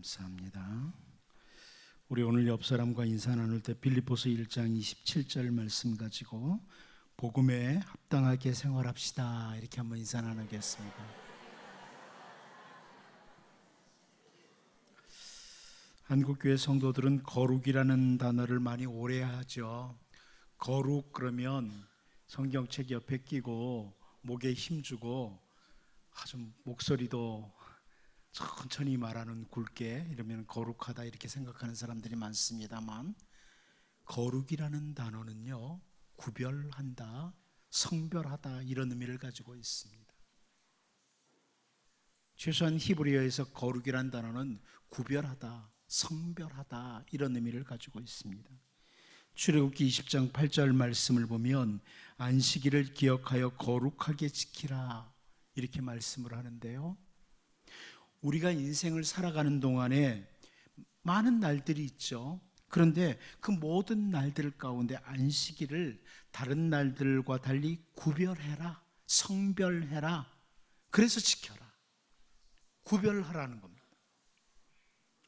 감사합니다. 우리 오늘 옆 사람과 인사 나눌 때 빌립보서 1장 27절 말씀 가지고 복음에 합당하게 생활합시다 이렇게 한번 인사 나누겠습니다. 한국교회 성도들은 거룩이라는 단어를 많이 오래하죠. 거룩 그러면 성경책 옆에 끼고 목에 힘주고 아주 목소리도 천천히 말하는 굵게 이러면 거룩하다 이렇게 생각하는 사람들이 많습니다만, 거룩이라는 단어는요, 구별한다, 성별하다 이런 의미를 가지고 있습니다. 최소한 히브리어에서 거룩이라는 단어는 구별하다, 성별하다 이런 의미를 가지고 있습니다. 출애굽기 20장 8절 말씀을 보면 안식일을 기억하여 거룩하게 지키라 이렇게 말씀을 하는데요, 우리가 인생을 살아가는 동안에 많은 날들이 있죠. 그런데 그 모든 날들 가운데 안식일을 다른 날들과 달리 구별해라, 성별해라, 그래서 지켜라, 구별하라는 겁니다.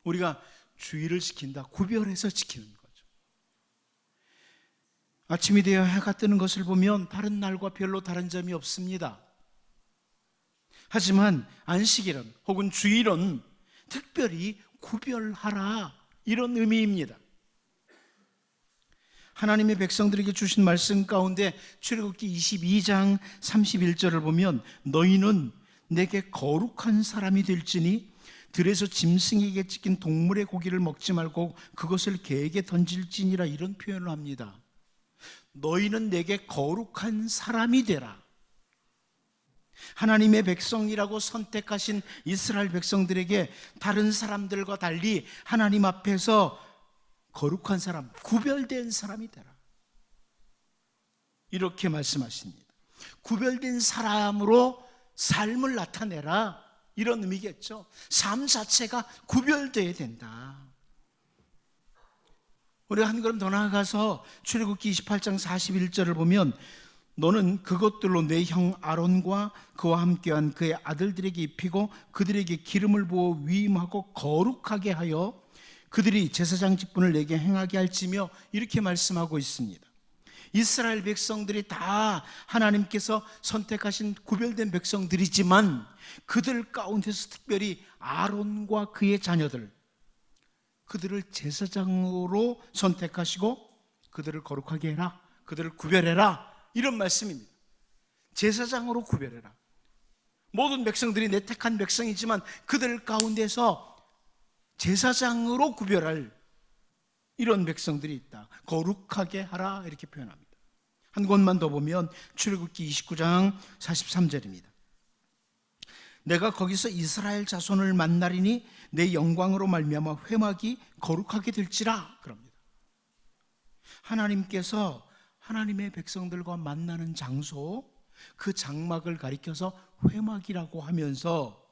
우리가 주의를 지킨다, 구별해서 지키는 거죠. 아침이 되어 해가 뜨는 것을 보면 다른 날과 별로 다른 점이 없습니다. 하지만 안식일은 혹은 주일은 특별히 구별하라 이런 의미입니다. 하나님의 백성들에게 주신 말씀 가운데 출애굽기 22장 31절을 보면 너희는 내게 거룩한 사람이 될지니 들에서 짐승에게 찢긴 동물의 고기를 먹지 말고 그것을 개에게 던질지니라 이런 표현을 합니다. 너희는 내게 거룩한 사람이 되라. 하나님의 백성이라고 선택하신 이스라엘 백성들에게 다른 사람들과 달리 하나님 앞에서 거룩한 사람, 구별된 사람이 되라 이렇게 말씀하십니다. 구별된 사람으로 삶을 나타내라 이런 의미겠죠. 삶 자체가 구별되어야 된다. 우리가 한 걸음 더 나아가서 출애굽기 28장 41절을 보면 너는 그것들로 내 형 아론과 그와 함께한 그의 아들들에게 입히고 그들에게 기름을 부어 위임하고 거룩하게 하여 그들이 제사장 직분을 내게 행하게 할지며 이렇게 말씀하고 있습니다. 이스라엘 백성들이 다 하나님께서 선택하신 구별된 백성들이지만 그들 가운데서 특별히 아론과 그의 자녀들, 그들을 제사장으로 선택하시고 그들을 거룩하게 해라, 그들을 구별해라 이런 말씀입니다. 제사장으로 구별해라. 모든 백성들이 내 택한 백성이지만 그들 가운데서 제사장으로 구별할 이런 백성들이 있다. 거룩하게 하라 이렇게 표현합니다. 한 곳만 더 보면 출애굽기 29장 43절입니다. 내가 거기서 이스라엘 자손을 만나리니 내 영광으로 말미암아 회막이 거룩하게 될지라 그럽니다. 하나님께서 하나님의 백성들과 만나는 장소, 그 장막을 가리켜서 회막이라고 하면서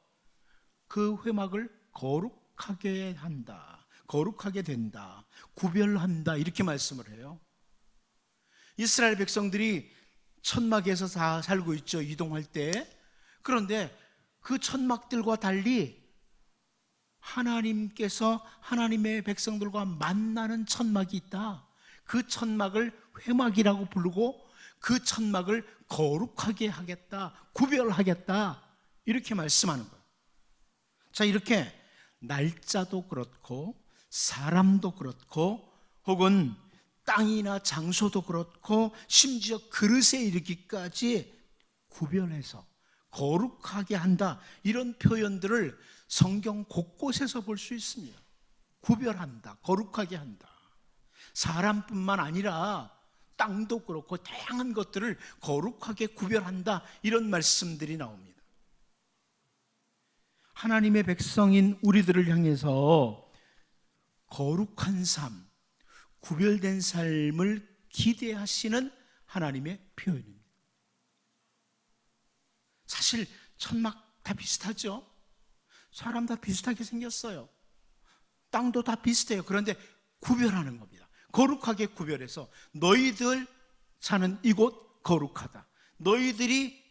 그 회막을 거룩하게 한다, 거룩하게 된다, 구별한다 이렇게 말씀을 해요. 이스라엘 백성들이 천막에서 다 살고 있죠, 이동할 때. 그런데 그 천막들과 달리 하나님께서 하나님의 백성들과 만나는 천막이 있다. 그 천막을 회막이라고 부르고 그 천막을 거룩하게 하겠다, 구별하겠다 이렇게 말씀하는 거예요. 자, 이렇게 날짜도 그렇고 사람도 그렇고 혹은 땅이나 장소도 그렇고 심지어 그릇에 이르기까지 구별해서 거룩하게 한다 이런 표현들을 성경 곳곳에서 볼 수 있습니다. 구별한다, 거룩하게 한다. 사람뿐만 아니라 땅도 그렇고 다양한 것들을 거룩하게 구별한다 이런 말씀들이 나옵니다. 하나님의 백성인 우리들을 향해서 거룩한 삶, 구별된 삶을 기대하시는 하나님의 표현입니다. 사실 천막 다 비슷하죠. 사람 다 비슷하게 생겼어요. 땅도 다 비슷해요. 그런데 구별하는 겁니다. 거룩하게 구별해서 너희들 사는 이곳 거룩하다, 너희들이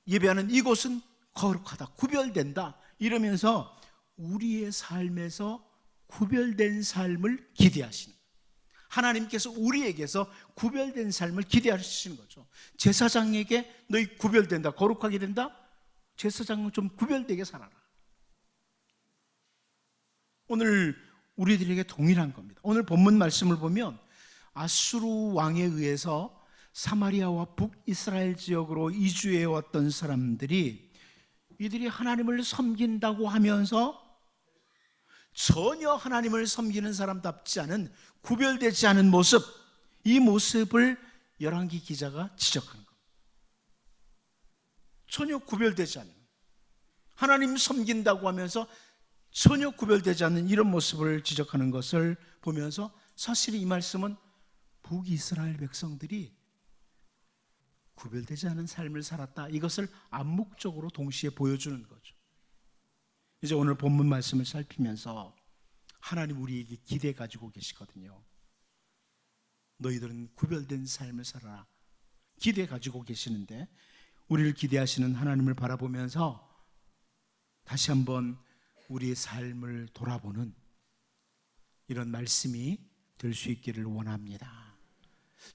예배하는 이곳은 거룩하다, 구별된다 이러면서 우리의 삶에서 구별된 삶을 기대하시는, 하나님께서 우리에게서 구별된 삶을 기대하시는 거죠. 제사장에게 너희 구별된다, 거룩하게 된다, 제사장은 좀 구별되게 살아라. 오늘 우리들에게 동일한 겁니다. 오늘 본문 말씀을 보면 아수르 왕에 의해서 사마리아와 북이스라엘 지역으로 이주해 왔던 사람들이 이들이 하나님을 섬긴다고 하면서 전혀 하나님을 섬기는 사람답지 않은, 구별되지 않은 모습, 이 모습을 열왕기 기자가 지적하는 겁니다. 전혀 구별되지 않은, 하나님 섬긴다고 하면서 전혀 구별되지 않는 이런 모습을 지적하는 것을 보면서 사실 이 말씀은 북이스라엘 백성들이 구별되지 않은 삶을 살았다, 이것을 암묵적으로 동시에 보여주는 거죠. 이제 오늘 본문 말씀을 살피면서 하나님 우리에게 기대 가지고 계시거든요. 너희들은 구별된 삶을 살아라, 기대 가지고 계시는데, 우리를 기대하시는 하나님을 바라보면서 다시 한번 우리의 삶을 돌아보는 이런 말씀이 될 수 있기를 원합니다.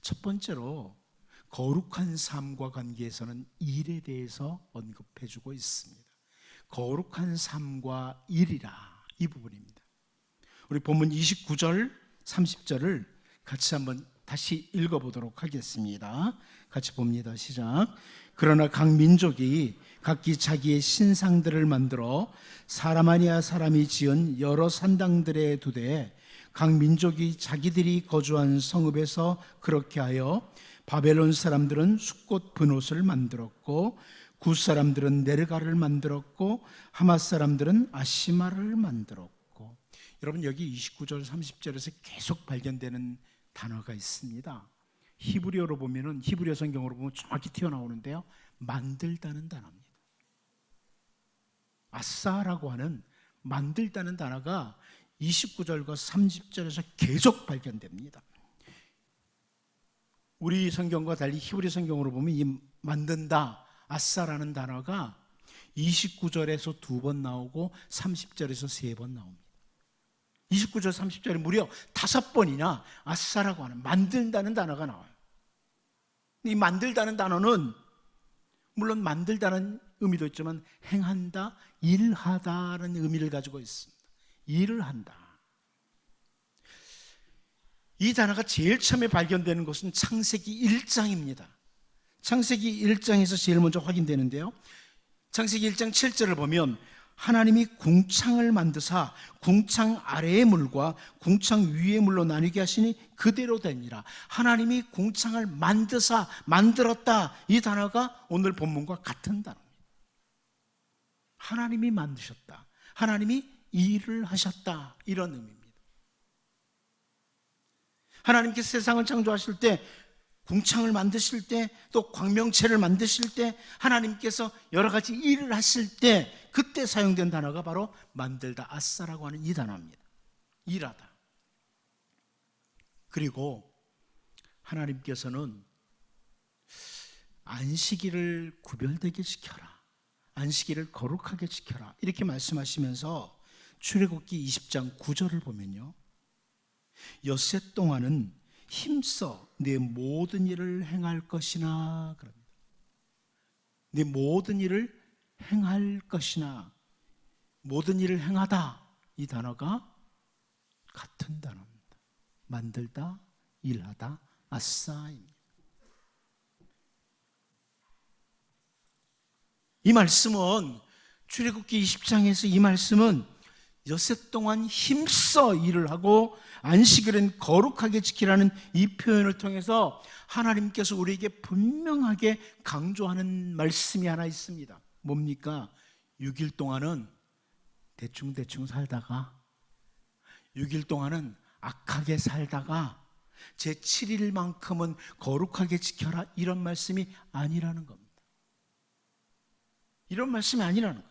첫 번째로 거룩한 삶과 관계에서는 일에 대해서 언급해주고 있습니다. 거룩한 삶과 일이라, 이 부분입니다. 우리 본문 29절 30절을 같이 한번 다시 읽어보도록 하겠습니다. 같이 봅니다. 시작. 그러나 각 민족이 각기 자기의 신상들을 만들어 사람 아니야 사람이 지은 여러 산당들에 두되 각 민족이 자기들이 거주한 성읍에서 그렇게 하여 바벨론 사람들은 숫꽃 분옷을 만들었고 굿 사람들은 네르가를 만들었고 하맛 사람들은 아시마를 만들었고. 여러분, 여기 29절 30절에서 계속 발견되는 단어가 있습니다. 히브리어로 보면은, 히브리어 성경으로 보면 정확히 튀어나오는데요, 만들다는 단어입니다. 아싸라고 하는 만들다는 단어가 29절과 30절에서 계속 발견됩니다. 우리 성경과 달리 히브리 성경으로 보면 이 만든다, 아싸라는 단어가 29절에서 2번 나오고 30절에서 3번 나옵니다. 29절 30절에 무려 5번이나 아싸라고 하는, 만든다는 단어가 나와요. 이 만들다는 단어는 물론 만들다는 의미도 있지만 행한다, 일하다라는 의미를 가지고 있습니다. 일을 한다. 이 단어가 제일 처음에 발견되는 것은 창세기 1장입니다. 창세기 1장에서 제일 먼저 확인되는데요, 창세기 1장 7절을 보면 하나님이 궁창을 만드사 궁창 아래의 물과 궁창 위의 물로 나뉘게 하시니 그대로 되니라. 하나님이 궁창을 만드사, 만들었다, 이 단어가 오늘 본문과 같은 단어입니다. 하나님이 만드셨다, 하나님이 일을 하셨다, 이런 의미입니다. 하나님께서 세상을 창조하실 때, 궁창을 만드실 때, 또 광명체를 만드실 때, 하나님께서 여러 가지 일을 하실 때 그때 사용된 단어가 바로 만들다, 아싸라고 하는 이 단어입니다. 일하다. 그리고 하나님께서는 안식일을 구별되게 지켜라, 안식일을 거룩하게 지켜라, 이렇게 말씀하시면서 출애굽기 20장 9절을 보면요, 엿새 동안은 힘써 내 모든 일을 행할 것이나 그럽니다. 내 모든 일을 행할 것이나, 모든 일을 행하다, 이 단어가 같은 단어입니다. 만들다, 일하다, 아싸입니다. 이 말씀은, 출애굽기 20장에서 이 말씀은 엿새 동안 힘써 일을 하고 안식일은 거룩하게 지키라는 이 표현을 통해서 하나님께서 우리에게 분명하게 강조하는 말씀이 하나 있습니다. 뭡니까? 6일 동안은 대충 살다가, 6일 동안은 악하게 살다가 제 7일만큼은 거룩하게 지켜라, 이런 말씀이 아니라는 겁니다. 이런 말씀이 아니라는 거예요.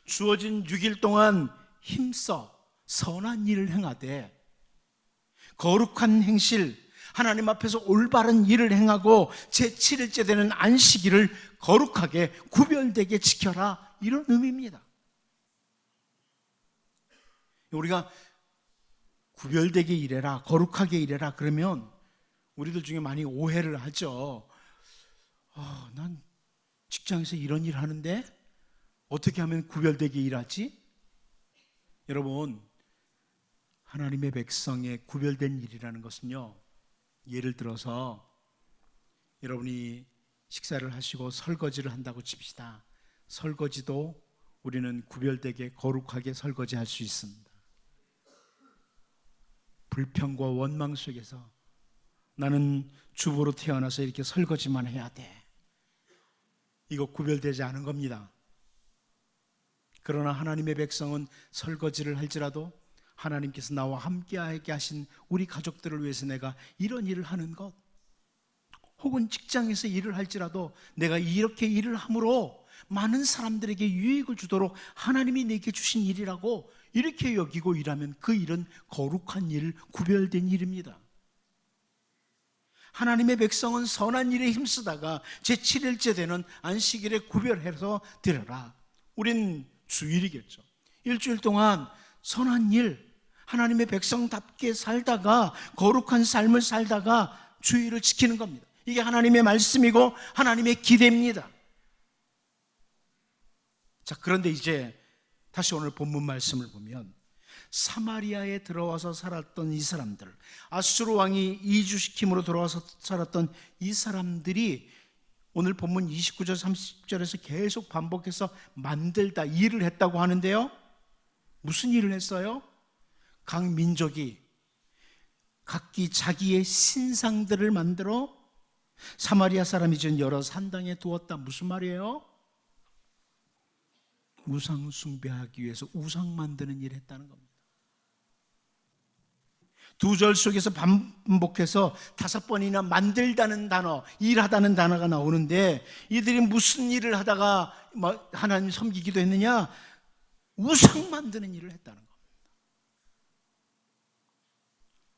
주어진 6일 동안 힘써 선한 일을 행하되, 거룩한 행실, 하나님 앞에서 올바른 일을 행하고 제7일째 되는 안식일을 거룩하게 구별되게 지켜라, 이런 의미입니다. 우리가 구별되게 일해라, 거룩하게 일해라 그러면 우리들 중에 많이 오해를 하죠. 난 직장에서 이런 일 하는데 어떻게 하면 구별되게 일하지? 여러분, 하나님의 백성의 구별된 일이라는 것은요, 예를 들어서 여러분이 식사를 하시고 설거지를 한다고 칩시다. 설거지도 우리는 구별되게 거룩하게 설거지할 수 있습니다. 불평과 원망 속에서 나는 주부로 태어나서 이렇게 설거지만 해야 돼, 이거 구별되지 않은 겁니다. 그러나 하나님의 백성은 설거지를 할지라도 하나님께서 나와 함께하게 하신 우리 가족들을 위해서 내가 이런 일을 하는 것, 혹은 직장에서 일을 할지라도 내가 이렇게 일을 함으로 많은 사람들에게 유익을 주도록 하나님이 내게 주신 일이라고 이렇게 여기고 일하면 그 일은 거룩한 일, 구별된 일입니다. 하나님의 백성은 선한 일에 힘쓰다가 제7일째 되는 안식일에 구별해서 드려라. 우린 주일이겠죠. 일주일 동안 선한 일, 하나님의 백성답게 살다가 거룩한 삶을 살다가 주일을 지키는 겁니다. 이게 하나님의 말씀이고 하나님의 기대입니다. 자, 그런데 이제 다시 오늘 본문 말씀을 보면 사마리아에 들어와서 살았던 이 사람들, 아수르 왕이 이주시킴으로 들어와서 살았던 이 사람들이 오늘 본문 29절 30절에서 계속 반복해서 만들다, 일을 했다고 하는데요, 무슨 일을 했어요? 각 민족이 각기 자기의 신상들을 만들어 사마리아 사람이 지은 여러 산당에 두었다. 무슨 말이에요? 우상 숭배하기 위해서 우상 만드는 일을 했다는 겁니다. 두 절 속에서 반복해서 5번이나 만들다는 단어, 일하다는 단어가 나오는데 이들이 무슨 일을 하다가 하나님 섬기기도 했느냐? 우상 만드는 일을 했다는 겁니다.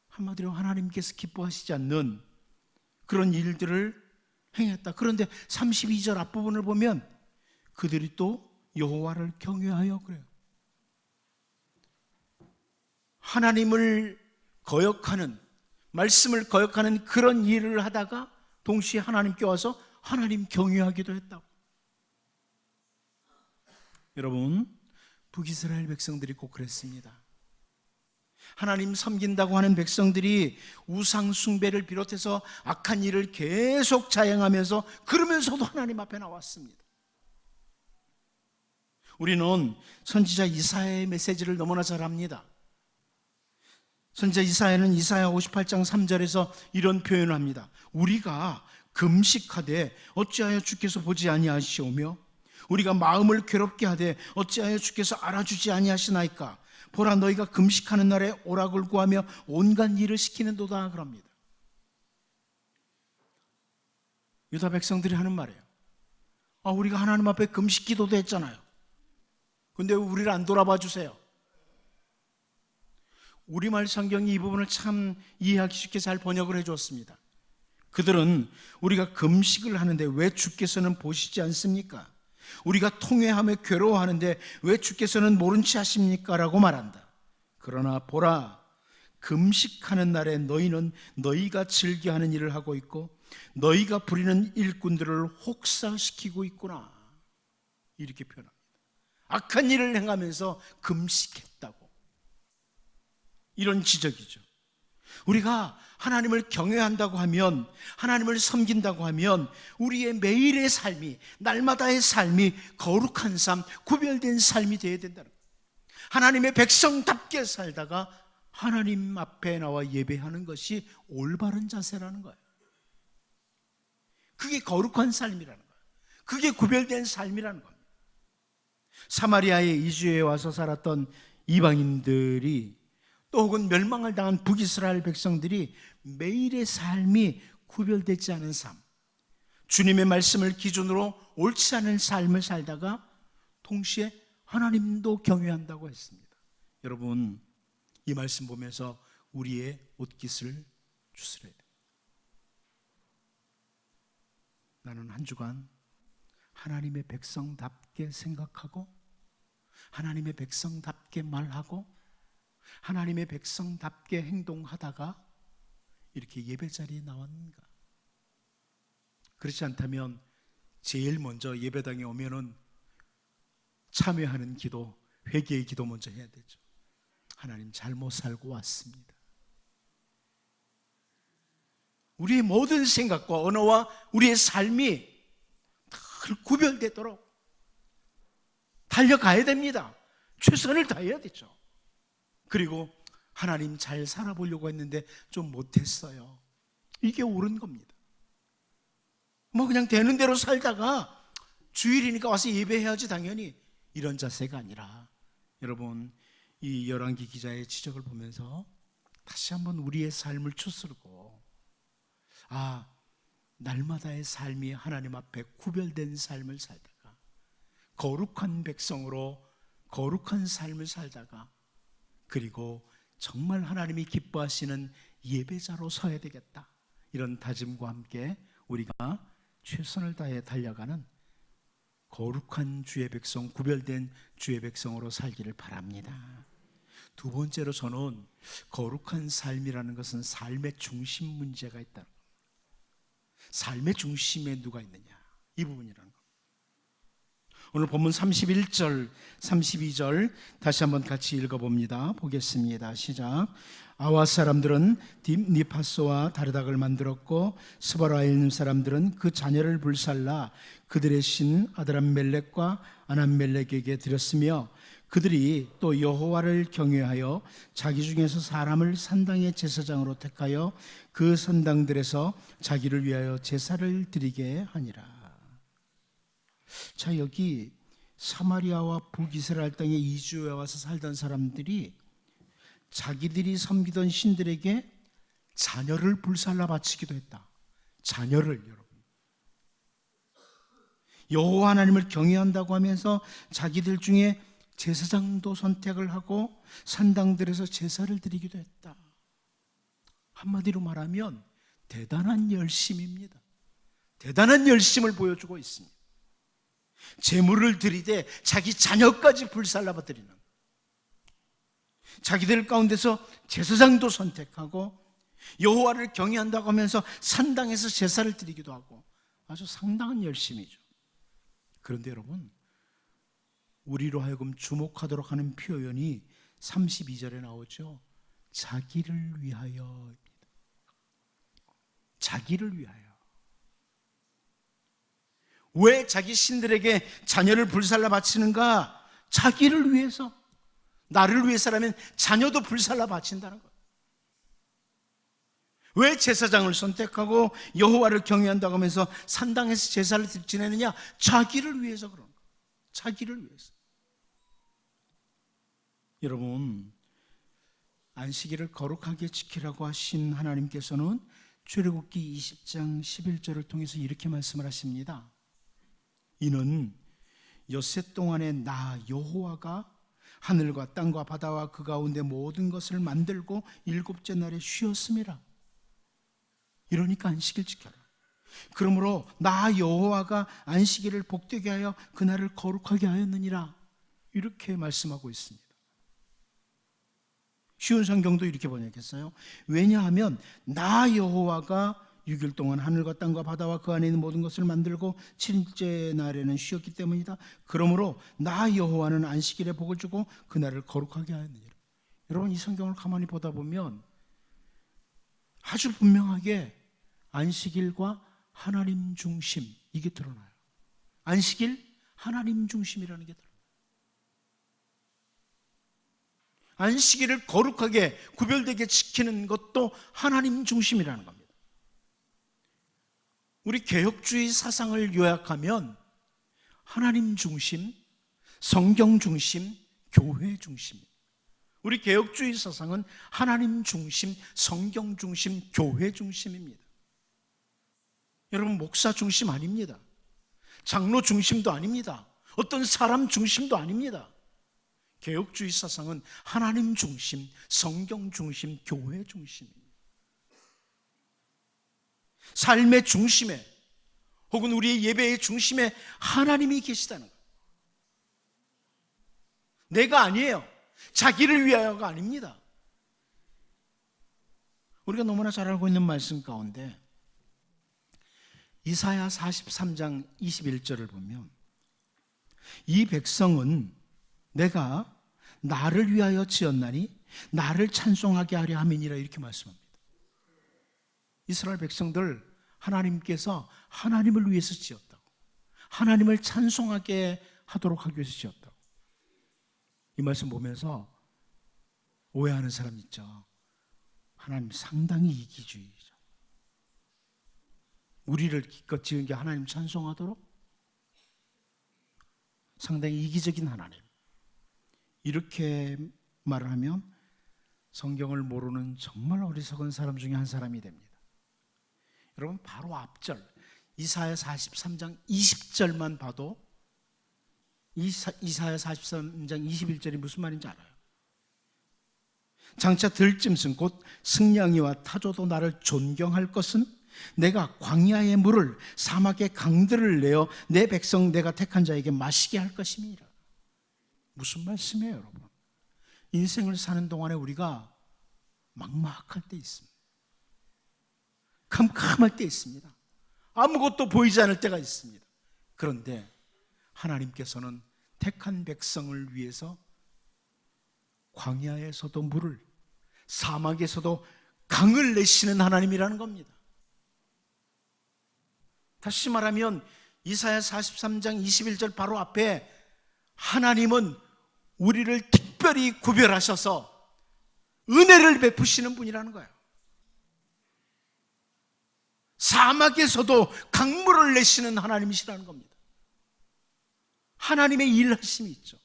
한마디로 하나님께서 기뻐하시지 않는 그런 일들을 행했다. 그런데 32절 앞부분을 보면 그들이 또 여호와를 경외하여 그래요. 하나님을 거역하는, 말씀을 거역하는 그런 일을 하다가 동시에 하나님께 와서 하나님 경외하기도 했다고. 여러분, 북이스라엘 백성들이 꼭 그랬습니다. 하나님 섬긴다고 하는 백성들이 우상 숭배를 비롯해서 악한 일을 계속 자행하면서 그러면서도 하나님 앞에 나왔습니다. 우리는 선지자 이사야의 메시지를 너무나 잘 압니다. 선지자 이사야는 이사야 58장 3절에서 이런 표현을 합니다. 우리가 금식하되 어찌하여 주께서 보지 아니하시오며 우리가 마음을 괴롭게 하되 어찌하여 주께서 알아주지 아니하시나이까. 보라, 너희가 금식하는 날에 오락을 구하며 온갖 일을 시키는도다 그럽니다. 유다 백성들이 하는 말이에요. 우리가 하나님 앞에 금식 기도도 했잖아요. 근데 왜 우리를 안 돌아봐 주세요? 우리말 성경이 이 부분을 참 이해하기 쉽게 잘 번역을 해주었습니다. 그들은 우리가 금식을 하는데 왜 주께서는 보시지 않습니까? 우리가 통회하며 괴로워하는데 왜 주께서는 모른 체 하십니까? 라고 말한다. 그러나 보라, 금식하는 날에 너희는 너희가 즐겨하는 일을 하고 있고 너희가 부리는 일꾼들을 혹사시키고 있구나. 이렇게 표현합니다. 악한 일을 행하면서 금식했다고. 이런 지적이죠. 우리가 하나님을 경외한다고 하면, 하나님을 섬긴다고 하면 우리의 매일의 삶이, 날마다의 삶이 거룩한 삶, 구별된 삶이 되어야 된다는 거예요. 하나님의 백성답게 살다가 하나님 앞에 나와 예배하는 것이 올바른 자세라는 거예요. 그게 거룩한 삶이라는 거예요. 그게 구별된 삶이라는 겁니다. 사마리아에 이주해 와서 살았던 이방인들이 또 혹은 멸망을 당한 북이스라엘 백성들이 매일의 삶이 구별되지 않은 삶, 주님의 말씀을 기준으로 옳지 않은 삶을 살다가 동시에 하나님도 경외한다고 했습니다. 여러분, 이 말씀 보면서 우리의 옷깃을 추스려야 됩니다. 나는 한 주간 하나님의 백성답게 생각하고 하나님의 백성답게 말하고 하나님의 백성답게 행동하다가 이렇게 예배 자리에 나왔는가? 그렇지 않다면 제일 먼저 예배당에 오면은 참여하는 기도, 회개의 기도 먼저 해야 되죠. 하나님, 잘못 살고 왔습니다. 우리의 모든 생각과 언어와 우리의 삶이 늘 구별되도록 달려가야 됩니다. 최선을 다해야 되죠. 그리고 하나님, 잘 살아보려고 했는데 좀 못했어요. 이게 옳은 겁니다. 뭐 그냥 되는 대로 살다가 주일이니까 와서 예배해야지 당연히, 이런 자세가 아니라, 여러분, 이 열왕기 기자의 지적을 보면서 다시 한번 우리의 삶을 추스르고, 날마다의 삶이 하나님 앞에 구별된 삶을 살다가, 거룩한 백성으로 거룩한 삶을 살다가, 그리고 정말 하나님이 기뻐하시는 예배자로 서야 되겠다, 이런 다짐과 함께 우리가 최선을 다해 달려가는 거룩한 주의 백성, 구별된 주의 백성으로 살기를 바랍니다. 두 번째로, 저는 거룩한 삶이라는 것은 삶의 중심 문제가 있다. 삶의 중심에 누가 있느냐, 이 부분이라는 것. 오늘 본문 31절, 32절 다시 한번 같이 읽어봅니다. 보겠습니다. 시작. 아와 사람들은 딥니파소와 다르닥을 만들었고, 스바라에 있는 사람들은 그 자녀를 불살라 그들의 신 아드람멜렉과 아남멜렉에게 드렸으며, 그들이 또 여호와를 경외하여 자기 중에서 사람을 산당의 제사장으로 택하여 그 산당들에서 자기를 위하여 제사를 드리게 하니라. 자, 여기 사마리아와 북이스라엘 땅에 이주해 와서 살던 사람들이 자기들이 섬기던 신들에게 자녀를 불살라 바치기도 했다. 자녀를, 여러분, 여호와 하나님을 경외한다고 하면서 자기들 중에 제사장도 선택을 하고 산당들에서 제사를 드리기도 했다. 한마디로 말하면 대단한 열심입니다. 대단한 열심을 보여주고 있습니다. 제물을 드리되 자기 자녀까지 불살라 드리는, 자기들 가운데서 제사장도 선택하고 여호와를 경외한다고 하면서 산당에서 제사를 드리기도 하고, 아주 상당한 열심이죠. 그런데 여러분, 우리로 하여금 주목하도록 하는 표현이 32절에 나오죠. 자기를 위하여입니다. 자기를 위하여. 왜 자기 신들에게 자녀를 불살라 바치는가? 자기를 위해서. 나를 위해서라면 자녀도 불살라 바친다는 거예요. 왜 제사장을 선택하고 여호와를 경외한다고 하면서 산당에서 제사를 지내느냐? 자기를 위해서 그런 거예요. 자기를 위해서. 여러분, 안식일을 거룩하게 지키라고 하신 하나님께서는 출애굽기 20장 11절을 통해서 이렇게 말씀을 하십니다. 이는 엿새 동안에 나 여호와가 하늘과 땅과 바다와 그 가운데 모든 것을 만들고 일곱째 날에 쉬었음이라. 이러니까 안식일 지켜라. 그러므로 나 여호와가 안식일을 복되게 하여 그날을 거룩하게 하였느니라. 이렇게 말씀하고 있습니다. 쉬운 성경도 이렇게 번역했어요. 왜냐하면 나 여호와가 6일 동안 하늘과 땅과 바다와 그 안에 있는 모든 것을 만들고 7일째 날에는 쉬었기 때문이다. 그러므로 나 여호와는 안식일에 복을 주고 그날을 거룩하게 하였느니라. 여러분, 이 성경을 가만히 보다 보면 아주 분명하게 안식일과 하나님 중심, 이게 드러나요. 안식일, 하나님 중심이라는 게 드러나요. 안식일을 거룩하게 구별되게 지키는 것도 하나님 중심이라는 겁니다. 우리 개혁주의 사상을 요약하면 하나님 중심, 성경 중심, 교회 중심. 우리 개혁주의 사상은 하나님 중심, 성경 중심, 교회 중심입니다. 여러분, 목사 중심 아닙니다. 장로 중심도 아닙니다. 어떤 사람 중심도 아닙니다. 개혁주의 사상은 하나님 중심, 성경 중심, 교회 중심입니다. 삶의 중심에, 혹은 우리의 예배의 중심에 하나님이 계시다는 거예요. 내가 아니에요. 자기를 위하여가 아닙니다. 우리가 너무나 잘 알고 있는 말씀 가운데 이사야 43장 21절을 보면 이 백성은 내가 나를 위하여 지었나니 나를 찬송하게 하려 함이니라 이렇게 말씀합니다. 이스라엘 백성들 하나님께서 하나님을 위해서 지었다고, 하나님을 찬송하게 하도록 하기 위해서 지었다고. 이 말씀 보면서 오해하는 사람 있죠. 하나님 상당히 이기주의죠. 우리를 기껏 지은 게 하나님 찬송하도록? 상당히 이기적인 하나님. 이렇게 말을 하면 성경을 모르는 정말 어리석은 사람 중에 한 사람이 됩니다. 여러분, 바로 앞절 이사야 43장 20절만 봐도 이사야 43장 21절이 무슨 말인지 알아요. 장차 들짐승 곧 승냥이와 타조도 나를 존경할 것은 내가 광야의 물을 사막의 강들을 내어 내 백성 내가 택한 자에게 마시게 할 것임이라. 무슨 말씀이에요, 여러분? 인생을 사는 동안에 우리가 막막할 때 있습니다. 캄캄할 때 있습니다. 아무것도 보이지 않을 때가 있습니다. 그런데 하나님께서는 택한 백성을 위해서 광야에서도 물을, 사막에서도 강을 내시는 하나님이라는 겁니다. 다시 말하면 이사야 43장 21절 바로 앞에 하나님은 우리를 특별히 구별하셔서 은혜를 베푸시는 분이라는 거예요. 사막에서도 강물을 내시는 하나님이시라는 겁니다. 하나님의 일하심이 있죠.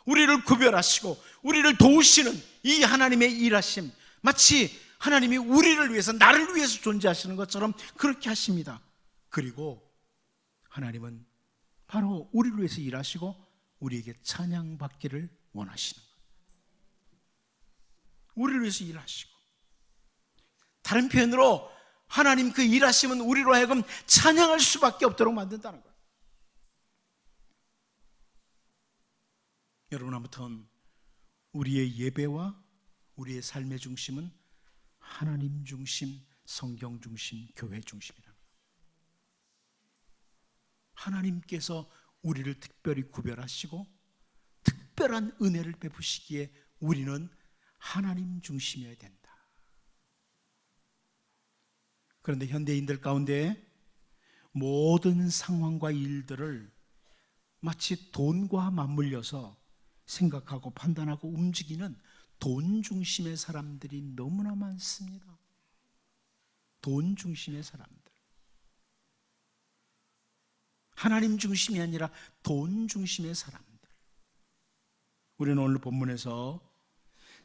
우리를 구별하시고 우리를 도우시는 이 하나님의 일하심, 마치 하나님이 우리를 위해서, 나를 위해서 존재하시는 것처럼 그렇게 하십니다. 그리고 하나님은 바로 우리를 위해서 일하시고 우리에게 찬양받기를 원하시는 거예요. 우리를 위해서 일하시고, 다른 표현으로 하나님 그 일하심은 우리로 하여금 찬양할 수밖에 없도록 만든다는 거예요. 여러분, 아무튼 우리의 예배와 우리의 삶의 중심은 하나님 중심, 성경 중심, 교회 중심이라는 거예요. 하나님께서 우리를 특별히 구별하시고 특별한 은혜를 베푸시기에 우리는 하나님 중심이어야 된다. 그런데 현대인들 가운데 모든 상황과 일들을 마치 돈과 맞물려서 생각하고 판단하고 움직이는 돈 중심의 사람들이 너무나 많습니다. 돈 중심의 사람들. 하나님 중심이 아니라 돈 중심의 사람들. 우리는 오늘 본문에서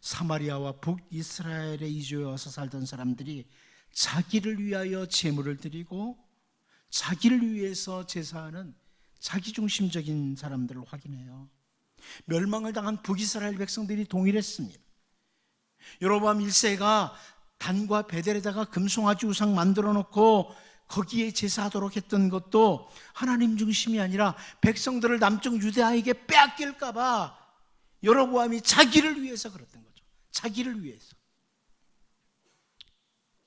사마리아와 북이스라엘에 이주해 와서 살던 사람들이 자기를 위하여 제물을 드리고 자기를 위해서 제사하는 자기중심적인 사람들을 확인해요. 멸망을 당한 북이스라엘 백성들이 동일했습니다. 여로보암 1세가 단과 베델에다가 금송아지 우상 만들어 놓고 거기에 제사하도록 했던 것도 하나님 중심이 아니라 백성들을 남쪽 유대아에게 빼앗길까 봐 여로보암이 자기를 위해서 그랬던 거죠. 자기를 위해서.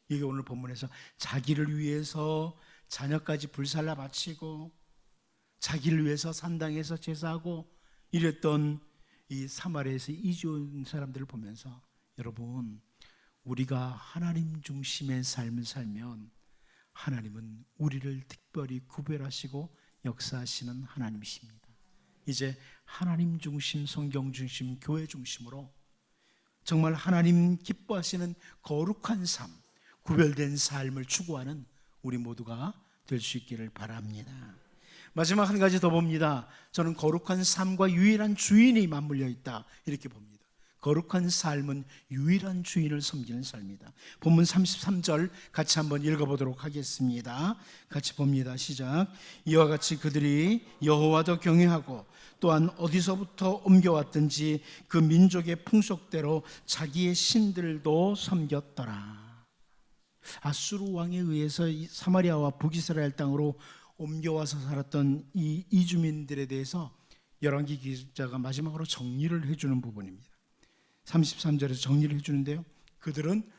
이게 오늘 본문에서 자기를 위해서 자녀까지 불살라 바치고 자기를 위해서 산당에서 제사하고 이랬던 이 사마리아에서 이주 온 사람들을 보면서, 여러분, 우리가 하나님 중심의 삶을 살면 하나님은 우리를 특별히 구별하시고 역사하시는 하나님이십니다. 이제 하나님 중심, 성경 중심, 교회 중심으로 정말 하나님 기뻐하시는 거룩한 삶, 구별된 삶을 추구하는 우리 모두가 될 수 있기를 바랍니다. 마지막 한 가지 더 봅니다. 저는 거룩한 삶과 유일한 주인이 맞물려 있다, 이렇게 봅니다. 거룩한 삶은 유일한 주인을 섬기는 삶이다. 본문 33절 같이 한번 읽어보도록 하겠습니다. 같이 봅니다. 시작. 이와 같이 그들이 여호와도 경외하고 또한 어디서부터 옮겨왔든지 그 민족의 풍속대로 자기의 신들도 섬겼더라. 아수르 왕에 의해서 사마리아와 북이스라엘 땅으로 옮겨와서 살았던 이 이주민들에 대해서 열왕기 기자가 마지막으로 정리를 해주는 부분입니다. 33절에서 정리를 해주는데요, 그들은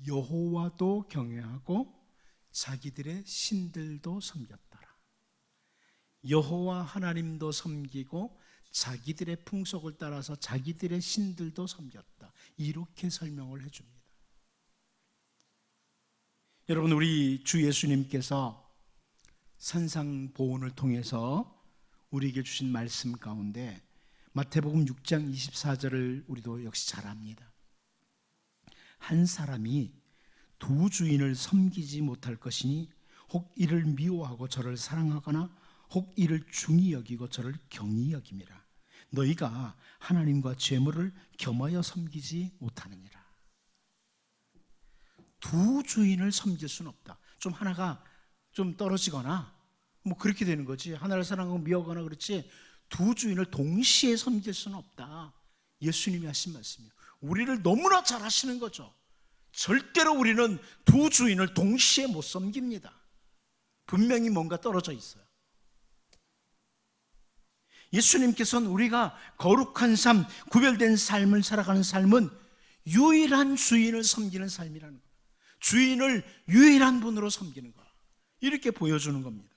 여호와도 경외하고 자기들의 신들도 섬겼더라. 여호와 하나님도 섬기고 자기들의 풍속을 따라서 자기들의 신들도 섬겼다. 이렇게 설명을 해줍니다. 여러분, 우리 주 예수님께서 산상보훈을 통해서 우리에게 주신 말씀 가운데 마태복음 6장 24절을 우리도 역시 잘 압니다. 한 사람이 두 주인을 섬기지 못할 것이니 혹 이를 미워하고 저를 사랑하거나 혹 이를 중히 여기고 저를 경히 여김이라. 너희가 하나님과 재물을 겸하여 섬기지 못하느니라. 두 주인을 섬길 수는 없다. 좀 하나가 좀 떨어지거나 뭐 그렇게 되는 거지. 하나를 사랑하고 미워하거나 그렇지 두 주인을 동시에 섬길 수는 없다. 예수님이 하신 말씀이에요. 우리를 너무나 잘 아시는 거죠. 절대로 우리는 두 주인을 동시에 못 섬깁니다. 분명히 뭔가 떨어져 있어요. 예수님께서는 우리가 거룩한 삶, 구별된 삶을 살아가는 삶은 유일한 주인을 섬기는 삶이라는 거예요. 주인을 유일한 분으로 섬기는 거예요. 이렇게 보여주는 겁니다.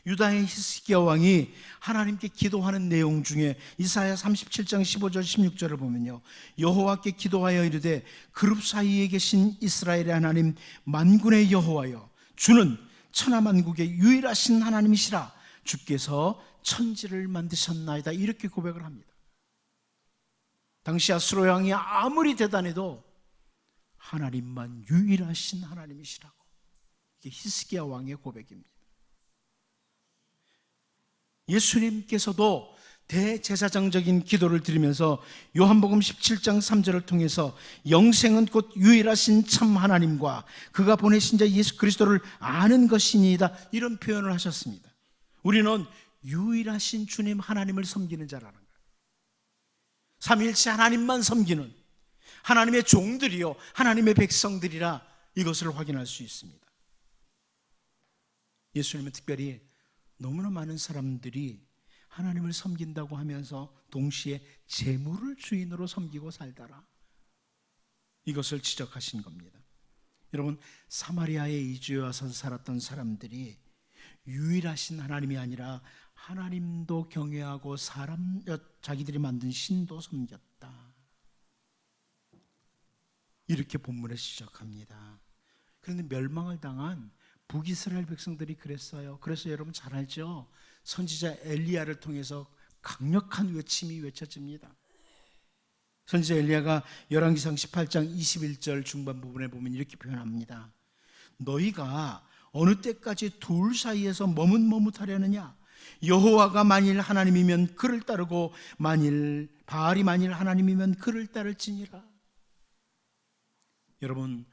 유다의 히스기야 왕이 하나님께 기도하는 내용 중에 이사야 37장 15절 16절을 보면요, 여호와께 기도하여 이르되 그룹 사이에 계신 이스라엘의 하나님 만군의 여호와여, 주는 천하만국의 유일하신 하나님이시라. 주께서 천지를 만드셨나이다. 이렇게 고백을 합니다. 당시 아수르 왕이 아무리 대단해도 하나님만 유일하신 하나님이시라고. 이게 히스기야 왕의 고백입니다. 예수님께서도 대제사장적인 기도를 드리면서 요한복음 17장 3절을 통해서 영생은 곧 유일하신 참 하나님과 그가 보내신 자 예수 그리스도를 아는 것이니이다. 이런 표현을 하셨습니다. 우리는 유일하신 주님 하나님을 섬기는 자라는 거예요. 삼위일체 하나님만 섬기는 하나님의 종들이요 하나님의 백성들이라 이것을 확인할 수 있습니다. 예수님은 특별히 너무나 많은 사람들이 하나님을 섬긴다고 하면서 동시에 재물을 주인으로 섬기고 살더라. 이것을 지적하신 겁니다. 여러분, 사마리아에 이주해 와서 살았던 사람들이 유일하신 하나님이 아니라 하나님도 경외하고 자기들이 만든 신도 섬겼다. 이렇게 본문에 지적합니다. 그런데 멸망을 당한 북이스라엘 백성들이 그랬어요. 그래서 여러분 잘 알죠? 선지자 엘리야를 통해서 강력한 외침이 외쳐집니다. 선지자 엘리야가 열왕기상 18장 21절 중반 부분에 보면 이렇게 표현합니다. 너희가 어느 때까지 둘 사이에서 머뭇머뭇하려느냐? 여호와가 만일 하나님이면 그를 따르고 바알이 만일 하나님이면 그를 따를지니라. 여러분,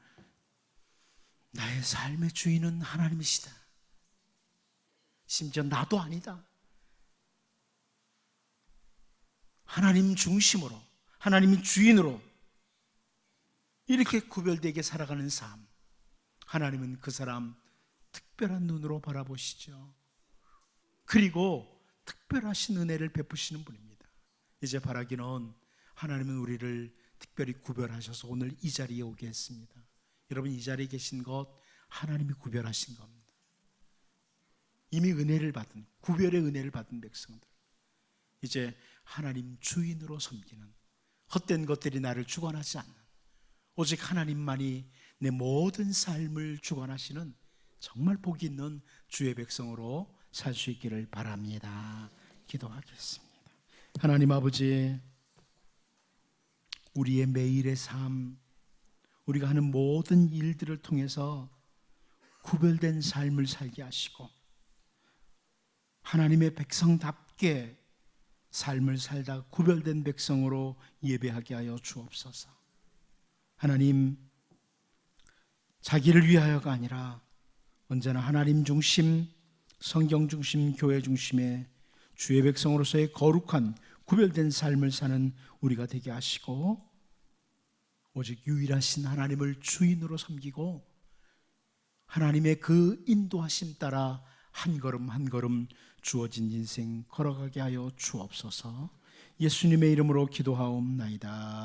나의 삶의 주인은 하나님이시다. 심지어 나도 아니다. 하나님 중심으로, 하나님이 주인으로 이렇게 구별되게 살아가는 삶, 하나님은 그 사람 특별한 눈으로 바라보시죠. 그리고 특별하신 은혜를 베푸시는 분입니다. 이제 바라기는 하나님은 우리를 특별히 구별하셔서 오늘 이 자리에 오게 했습니다. 여러분, 이 자리에 계신 것 하나님이 구별하신 겁니다. 이미 은혜를 받은, 구별의 은혜를 받은 백성들, 이제 하나님 주인으로 섬기는, 헛된 것들이 나를 주관하지 않는, 오직 하나님만이 내 모든 삶을 주관하시는 정말 복 있는 주의 백성으로 살 수 있기를 바랍니다. 기도하겠습니다. 하나님 아버지, 우리의 매일의 삶, 우리가 하는 모든 일들을 통해서 구별된 삶을 살게 하시고 하나님의 백성답게 삶을 살다 구별된 백성으로 예배하게 하여 주옵소서. 하나님, 자기를 위하여가 아니라 언제나 하나님 중심, 성경 중심, 교회 중심의 주의 백성으로서의 거룩한 구별된 삶을 사는 우리가 되게 하시고 오직 유일하신 하나님을 주인으로 섬기고 하나님의 그 인도하심 따라 한 걸음 한 걸음 주어진 인생 걸어가게 하여 주옵소서. 예수님의 이름으로 기도하옵나이다.